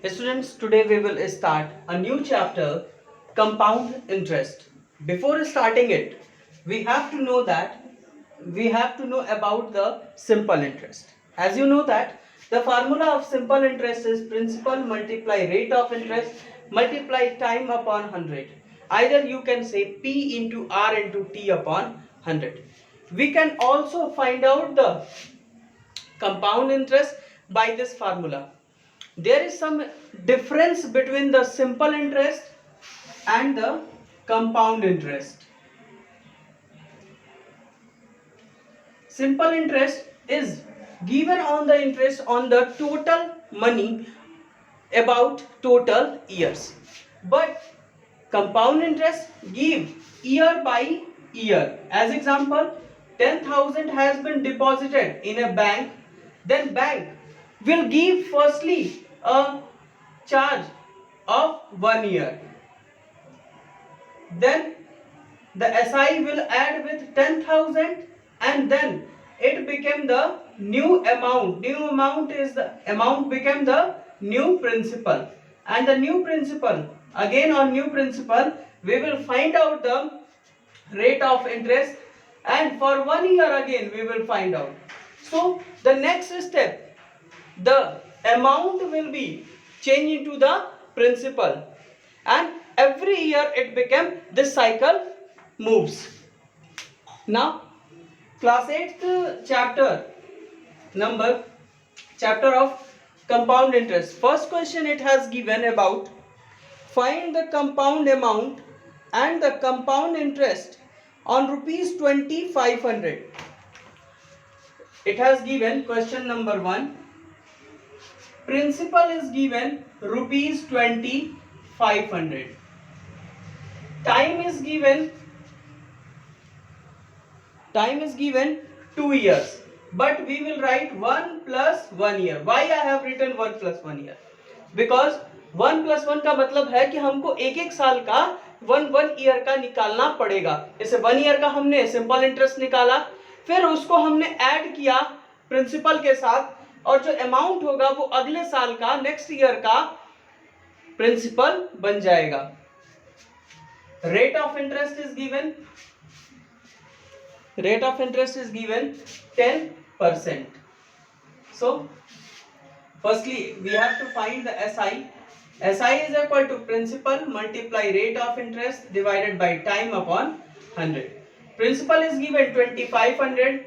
Students, today we will start a new chapter, compound interest. Before starting it, we have to know about the simple interest. As you know that the formula of simple interest is principal multiply rate of interest multiply time upon 100. Either you can say P into R into T upon 100. We can also find out the compound interest by this formula. There is some difference between the simple interest and the compound interest. Simple interest is given on the interest on the total money about total years, but compound interest give year by year. As example, 10,000 has been deposited in a bank, then bank will give firstly a charge of 1 year, then the SI will add with 10,000 and then it became the new amount is the amount became the new principal, and the new principal, again on new principal we will find out the rate of interest, and for 1 year again we will find out. So the next step, the amount will be changed into the principal, and every year it became this cycle moves. Now class 8th chapter of compound interest. First question it has given about find the compound amount and the compound interest on rupees 2500. It has given question number 1. Principal is given rupees 2500. Time is given 2 years, but we will write 1 plus 1 year. Why I have written 1 plus 1 year? Because 1 plus 1 का मतलब है कि हमको एक एक साल का 1 year का निकालना पड़ेगा. जैसे 1 ईयर का हमने सिंपल इंटरेस्ट निकाला, फिर उसको हमने ऐड किया प्रिंसिपल के साथ, और जो अमाउंट होगा वो अगले साल का नेक्स्ट ईयर का प्रिंसिपल बन जाएगा. Rate of interest is given 10%. So firstly we have to find the SI. SI is equal to principal multiply rate of interest divided by time upon 100. Principal is given 2500,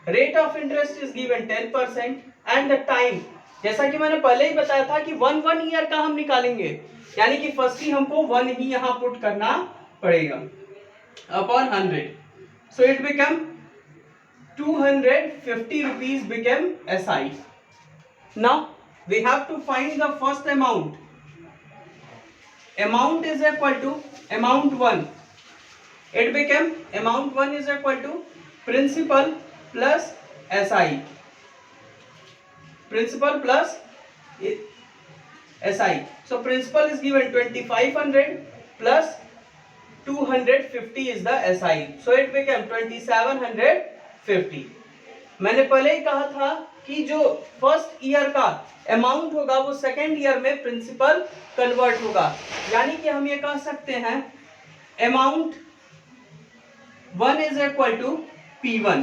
rate of interest is given 10%, and the time, जैसा कि मैंने पहले ही बताया था कि 1 year का हम निकालेंगे, यानी कि फर्स्टली हमको 1 ही यहां पुट करना पड़ेगा upon 100. So it became 250 rupees became SI. Now we have to find the first amount. Amount is equal to amount 1. It became amount 1 is equal to principal plus SI. Principal plus SI. So principal is given 2500 plus 250 is the SI. So it became 2750. मैंने पहले ही कहा था कि जो first year का amount होगा वो second year में प्रिंसिपल कन्वर्ट होगा, यानी कि हम ये कह सकते हैं amount 1 is equal to P1,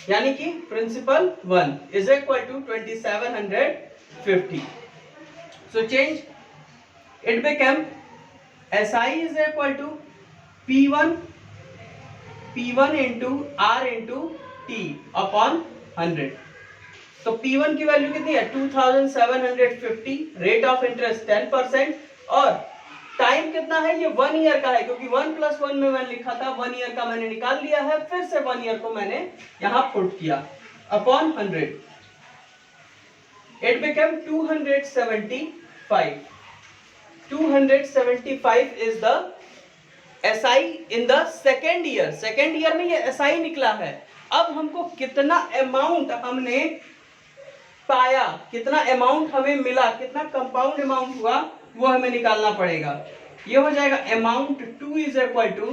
यानी कि principal 1 is equal to 2750. So change, it became SI is equal to P1 into R into T upon 100. तो P1 की वैल्यू कितनी है 2750, रेट ऑफ इंटरेस्ट 10%, और टाइम कितना है ये 1 ईयर का है, क्योंकि 1 plus 1 में मैंने लिखा था 1 ईयर का मैंने निकाल लिया है, फिर से 1 ईयर को मैंने यहां पुट किया upon 100. It became 275. 275 is the SI in the second year. Second year में ये SI निकला है. अब हमको कितना अमाउंट हमने पाया, कितना अमाउंट हमें मिला, कितना कंपाउंड अमाउंट हुआ, वो हमें निकालना पड़ेगा. ये हो जाएगा amount 2 is equal to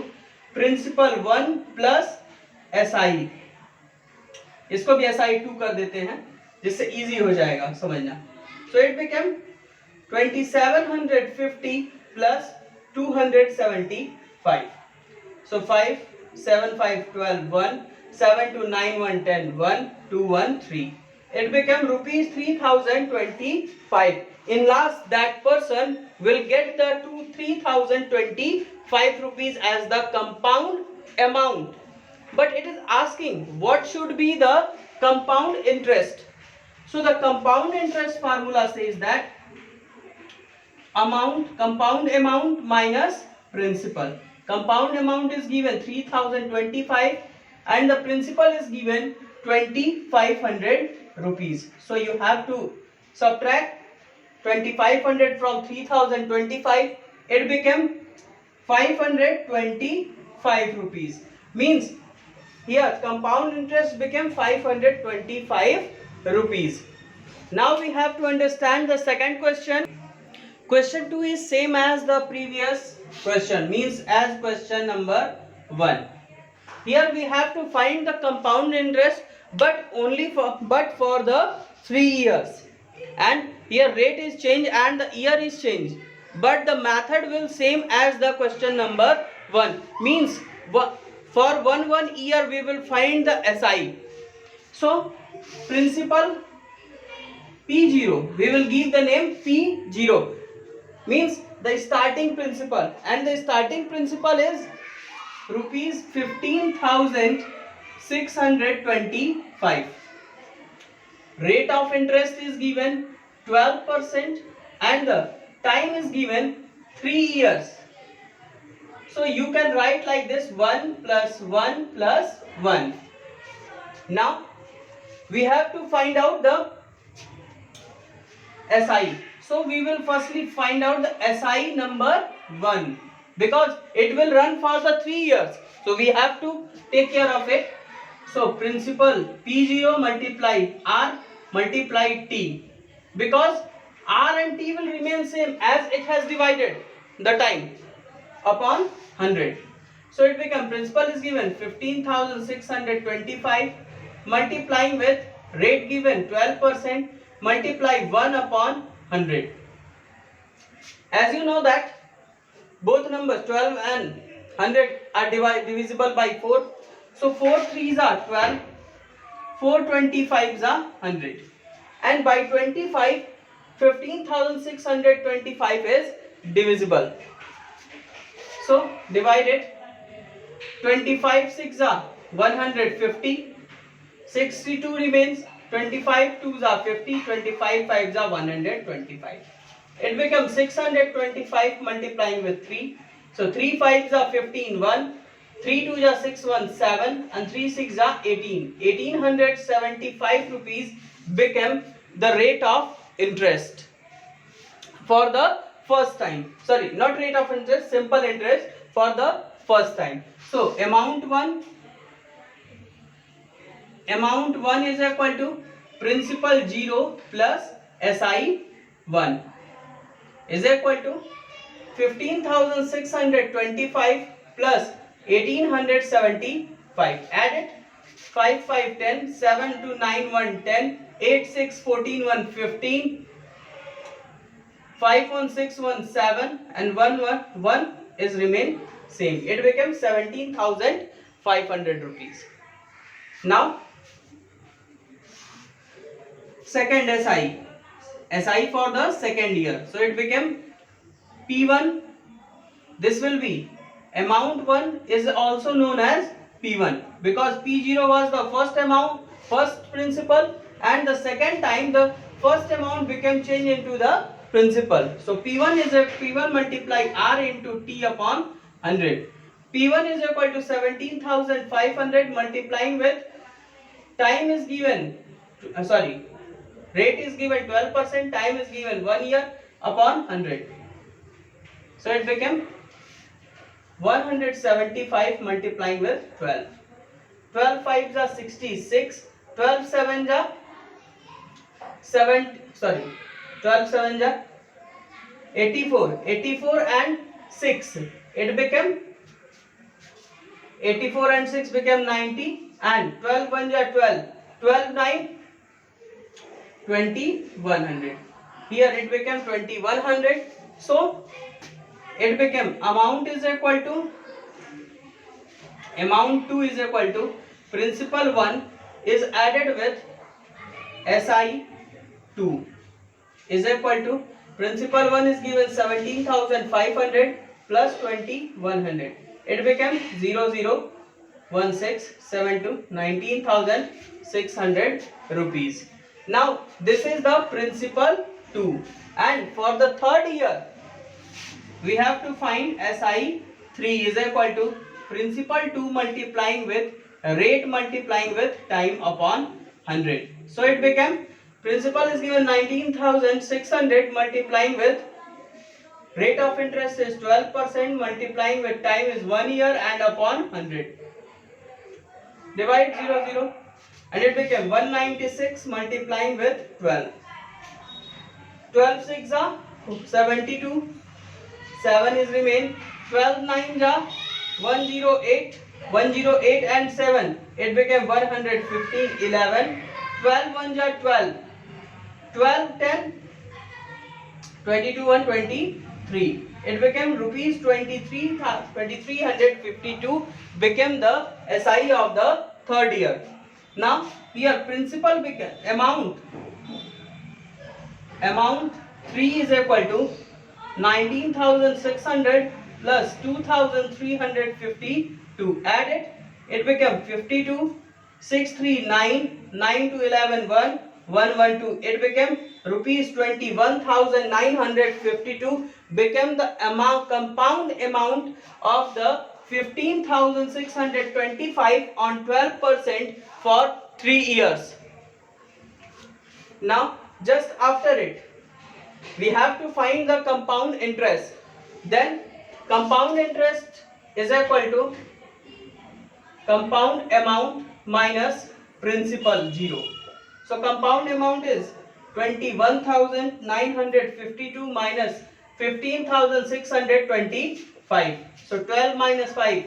principal 1 plus SI. इसको भी SI 2 कर देते हैं जिससे इजी हो जाएगा समझना. So it became 2750 plus 275. So 5, 7, 5, 12, 1, 7 to 9, 1, 10, 1, 2, 1, 3. It became rupees 3025. In last, that person will get the 3025 rupees as the compound amount. But it is asking what should be the compound interest. So the compound interest formula says that compound amount minus principal. Compound amount is given 3025 and the principal is given 2500 rupees. So you have to subtract 2500 from 3025. It became 525 rupees. Means here compound interest became 525 rupees. Now we have to understand the second question. Question 2 is same as the previous question, means as question number 1. Here we have to find the compound interest but for the 3 years. And here rate is changed and the year is changed. But the method will same as the question number 1. Means for one year we will find the SI. So principal P0, we will give the name P0. Means the starting principal, and the starting principal is rupees 15,625. Rate of interest is given 12% and the time is given 3 years. So you can write like this 1 plus 1 plus 1. Now we have to find out the SI. So we will firstly find out the SI number 1 because it will run for the 3 years. So we have to take care of it. So principal P0 multiply R multiply T, because R and T will remain same as it has divided the time upon 100. So it becomes principal is given 15,625 multiplying with rate given 12% multiply 1 upon 100. As you know that both numbers 12 and 100 are divisible by 4. So 4 3s are 12, 4 25s are 100. And by 25, 15,625 is divisible. So divide it. 25 6 are 150, 62 remains. 25 2s are 50, 25 5s are 125. It becomes 625 multiplying with 3. So 3 5s are 15, 1, 3 2s are 6, 1, 7 and 3 6s are 18. 1875 rupees became the rate of interest for the first time. Sorry, not rate of interest, simple interest for the first time. So amount 1 is equal to principal 0 plus SI 1 is equal to 15,625 plus 1875. Add it. 5 5 10, 7 to 9 1 10, 8 6 14 1 15, 5 1 6 1 7 and 1 1 is remain same. It becomes 17,500 rupees. Now second SI for the second year. So it became P1. This will be amount 1 is also known as P1 because P0 was the first principal, and the second time the first amount became changed into the principal. So P1 is a P1 multiply R into T upon 100. P1 is equal to 17,500 multiplying with time is given rate is given 12%, time is given 1 year upon 100. So it became 175 multiplying with 12. 12 5s are 66, 12 7s are 12 7s are 84, 84 and 6. It became 84 and 6 became 90 and 12 1s are 12, 12 9 2100. Here it became 2100. So it became amount is equal to amount 2 is equal to principal 1 is added with SI 2 is equal to principal 1 is given 17,500 plus 2,100. It became 001672 19,600 rupees. Now this is the principal 2, and for the third year we have to find SI 3 is equal to principal 2 multiplying with rate multiplying with time upon 100. So it became principal is given 19,600 multiplying with rate of interest is 12% multiplying with time is 1 year and upon 100. Divide 0 0 and it became 196 multiplying with 12. 12 6 are 72. 7 is remain. 12 9 are 108. 108 and 7 it became 115. 11. 12 1 are 12. 12 10 22 and 23. It became rupees 2352 became the SI of the third year. Now here principal became amount 3 is equal to 19,600 plus 2,352. Add it became 52. 6 3 9 9 to 11 1 1 1 2. It became rupees 21,952 became the amount compound amount of the 15,625 on 12% for 3 years. Now just after it we have to find the compound interest. Then compound interest is equal to compound amount minus principal 0. So compound amount is 21,952 minus 15,625. So 12 minus 5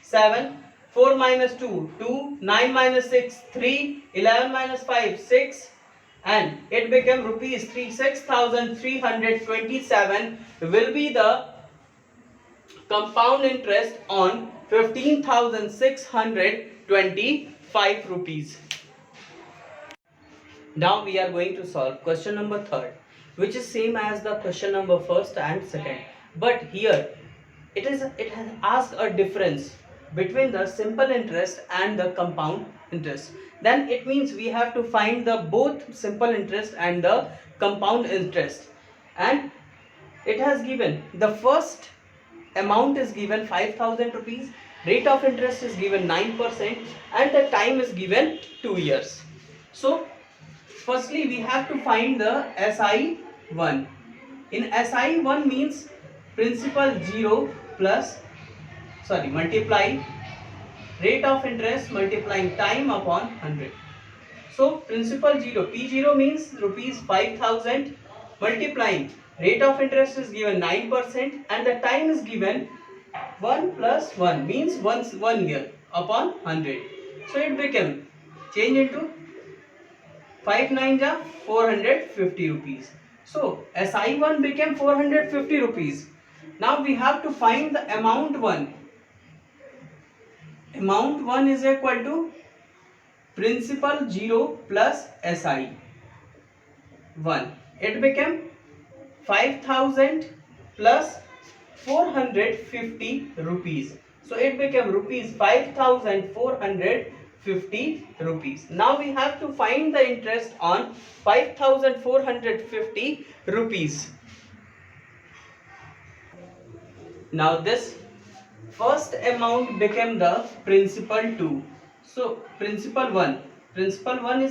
7, 4 minus 2 2, 9 minus 6 3, 11 minus 5 6, and it became rupees 6,327 will be the compound interest on 15,625 rupees. Now we are going to solve question number 3rd, which is same as the question number 1st and 2nd, but here it has asked a difference between the simple interest and the compound interest. Then it means we have to find the both simple interest and the compound interest, and it has given the first amount is given 5,000 rupees, rate of interest is given 9%, and the time is given 2 years. So firstly we have to find the SI1. In SI1 means principal 0 plus multiply rate of interest multiplying time upon 100. So principal 0, P0 means rupees 5,000 multiplying rate of interest is given 9% and the time is given 1 plus 1 means 1 year upon 100. So it became change into 5 9 ja 450 rupees. So SI1 became 450 rupees. Now we have to find the amount 1. Amount 1 is equal to principal 0 plus SI 1. It became 5,000 plus 450 rupees. So it became rupees 5,450 rupees. Now we have to find the interest on 5,450 rupees. Now this first amount became the principal 2. So principal 1 is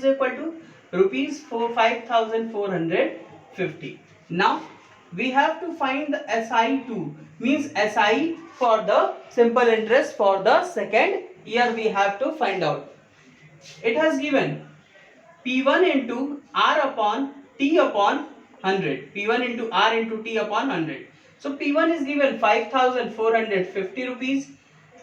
equal to rupees 5,450. Now we have to find the SI2 means SI for the simple interest for the second year we have to find out. It has given P1 into R upon T upon 100. P1 into R into T upon 100. So P1 is given 5,450 rupees.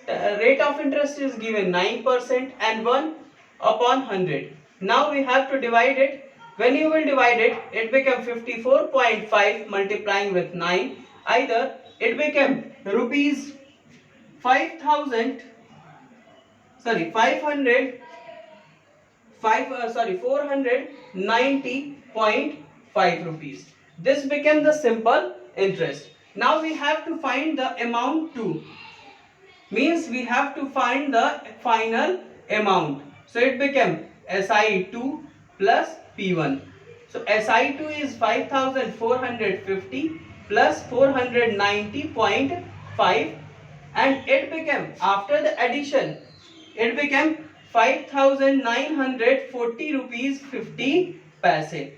Rate of interest is given 9% and 1 upon 100. Now we have to divide it When you will divide it, it became 54.5 multiplying with 9. Either it became rupees 5,000, sorry 500, 490.5 rupees. This became the simple interest. Now we have to find the amount too. Means we have to find the final amount. So it became SI2 plus P1. So SI2 is 5450 plus 490.5, and it became, after the addition, it became 5940 rupees 50 paise.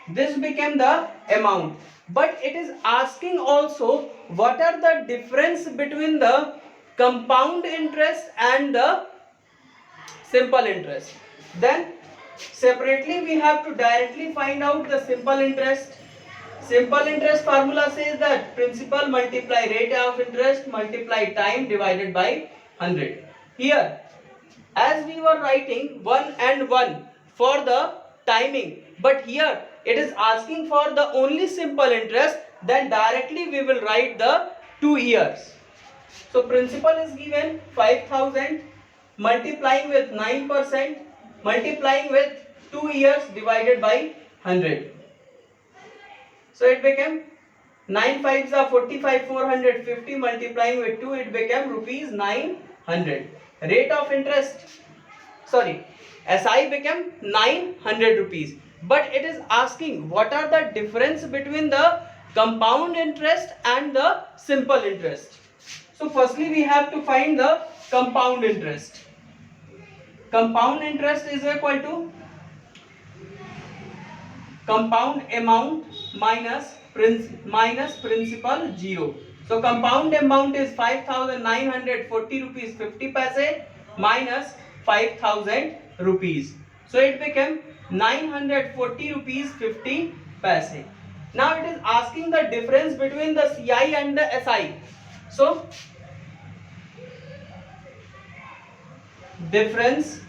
This became the amount. But it is asking also what are the difference between the compound interest and the simple interest. Then separately we have to directly find out the simple interest. Simple interest formula says that principal multiply rate of interest multiply time divided by 100. Here, as we were writing 1 and 1 for the timing, but here it is asking for the only simple interest, then directly we will write the 2 years. So principal is given 5,000 multiplying with 9% multiplying with 2 years divided by 100. So it became 9 5s are 45, 450 multiplying with 2, it became rupees 900. Rate of interest, sorry, SI became 900 rupees. But it is asking what are the difference between the compound interest and the simple interest. So firstly we have to find the compound interest. Compound interest is equal to compound amount minus principal 0. So compound amount is 5940 rupees 50 paise minus 5000 rupees. So it became 940 rupees 50 paise. Now it is asking the difference between the CI and the SI. So difference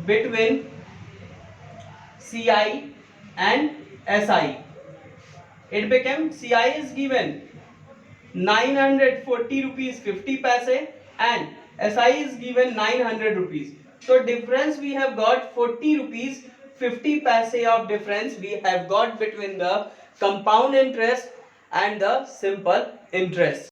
between CI and SI. It became CI is given 940 rupees 50 paise and SI is given 900 rupees. So difference we have got 40 rupees 50 paise of difference we have got between the compound interest and the simple interest.